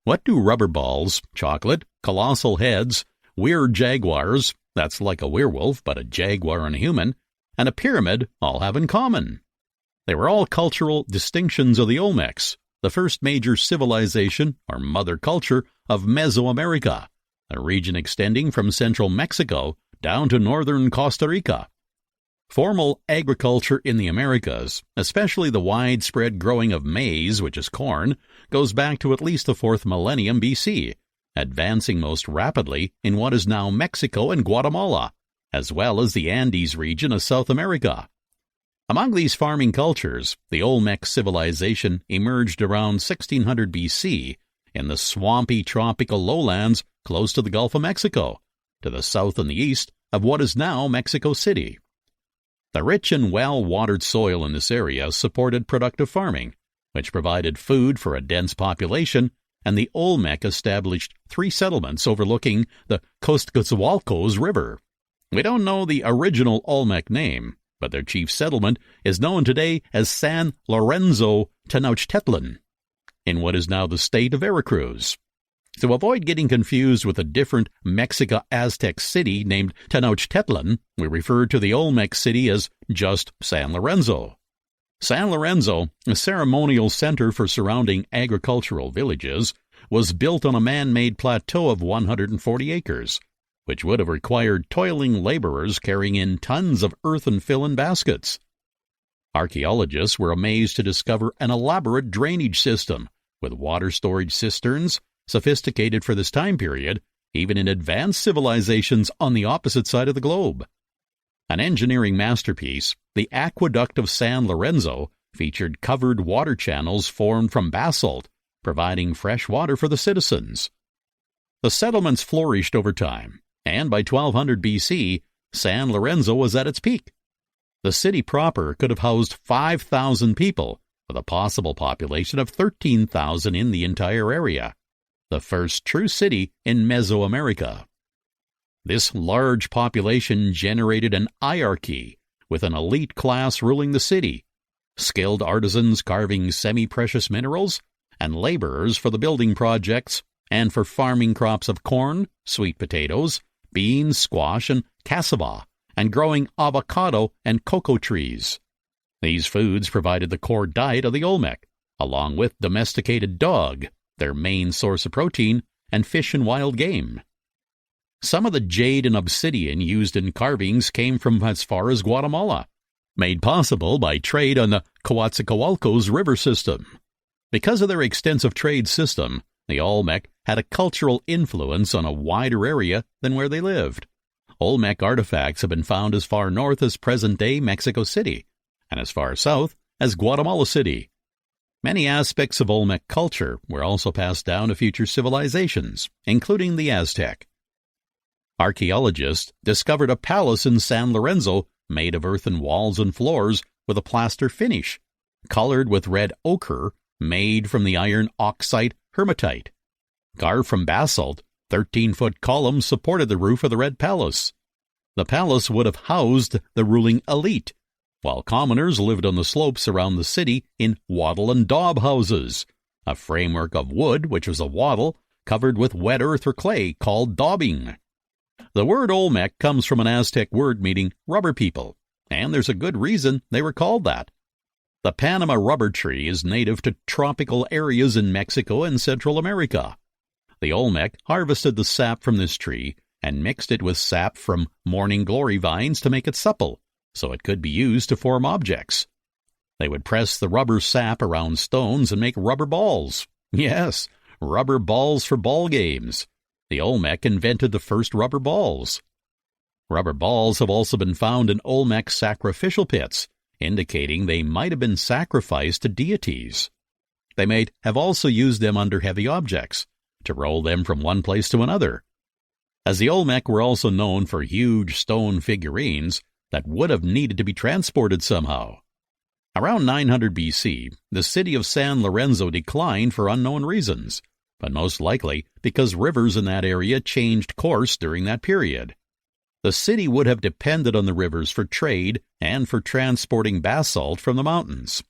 What do rubber balls, chocolate, colossal heads, weird jaguars, that's like a werewolf but a jaguar and a human, and a pyramid all have in common? They were all cultural distinctions of the Olmecs, the first major civilization or mother culture of Mesoamerica, a region extending from central Mexico down to northern Costa Rica. Formal agriculture in the Americas, especially the widespread growing of maize, which is corn, goes back to at least the 4th millennium BC, advancing most rapidly in what is now Mexico and Guatemala, as well as the Andes region of South America. Among these farming cultures, the Olmec civilization emerged around 1600 BC in the swampy tropical lowlands close to the Gulf of Mexico, to the south and the east of what is now Mexico City. The rich and well-watered soil in this area supported productive farming, which provided food for a dense population, and the Olmec established 3 settlements overlooking the Teotihuacan River. We don't know the original Olmec name, but their chief settlement is known today as San Lorenzo Tenochtitlan, in what is now the state of Veracruz. To avoid getting confused with a different Mexica Aztec city named Tenochtitlan, we refer to the Olmec city as just San Lorenzo. San Lorenzo, a ceremonial center for surrounding agricultural villages, was built on a man-made plateau of 140 acres, which would have required toiling laborers carrying in tons of earth and fill in baskets. Archaeologists were amazed to discover an elaborate drainage system with water storage cisterns, sophisticated for this time period, even in advanced civilizations on the opposite side of the globe. An engineering masterpiece, the Aqueduct of San Lorenzo featured covered water channels formed from basalt, providing fresh water for the citizens. The settlements flourished over time, and by 1200 BC, San Lorenzo was at its peak. The city proper could have housed 5,000 people, with a possible population of 13,000 in the entire area, the first true city in Mesoamerica. This large population generated an hierarchy, with an elite class ruling the city, skilled artisans carving semi-precious minerals, and laborers for the building projects and for farming crops of corn, sweet potatoes, beans, squash, and cassava, and growing avocado and cocoa trees. These foods provided the core diet of the Olmec, along with domesticated dog, their main source of protein, and fish and wild game. Some of the jade and obsidian used in carvings came from as far as Guatemala, made possible by trade on the Coatzacoalcos river system. Because of their extensive trade system, the Olmec had a cultural influence on a wider area than where they lived. Olmec artifacts have been found as far north as present-day Mexico City, and as far south as Guatemala City. Many aspects of Olmec culture were also passed down to future civilizations, including the Aztec. Archaeologists discovered a palace in San Lorenzo made of earthen walls and floors with a plaster finish, colored with red ochre, made from the iron oxide hematite. Carved from basalt, 13-foot columns supported the roof of the Red Palace. The palace would have housed the ruling elite, while commoners lived on the slopes around the city in wattle and daub houses, a framework of wood, which was a wattle, covered with wet earth or clay called daubing. The word Olmec comes from an Aztec word meaning rubber people, and there's a good reason they were called that. The Panama rubber tree is native to tropical areas in Mexico and Central America. The Olmec harvested the sap from this tree and mixed it with sap from morning glory vines to make it supple, so it could be used to form objects. They would press the rubber sap around stones and make rubber balls. Yes, rubber balls for ball games. The Olmec invented the first rubber balls. Rubber balls have also been found in Olmec sacrificial pits, indicating they might have been sacrificed to deities. They may have also used them under heavy objects, to roll them from one place to another. As the Olmec were also known for huge stone figurines that would have needed to be transported somehow. Around 900 BC, the city of San Lorenzo declined for unknown reasons, but most likely because rivers in that area changed course during that period. The city would have depended on the rivers for trade and for transporting basalt from the mountains.